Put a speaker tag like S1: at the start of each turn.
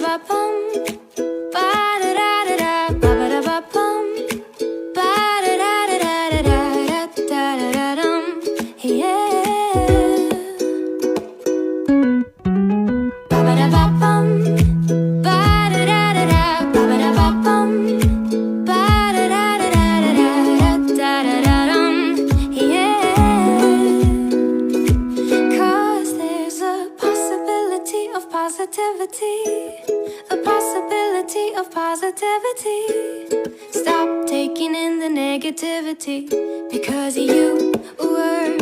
S1: Ba-ba-da-ba-bum, ba-da-da-da-da, ba-ba-da-ba-bum, ba-da-da-da-da-da-da-da-da-dum, yeah. Ba-ba-da-ba-bum, ba-da-da-da-da, ba-ba-da-ba-bum, ba-da-da-da-da-da-da-da-da-dum, yeah. 'Cause there's a possibility of positivity, a possibility of positivity. Stop taking in the negativity, because you were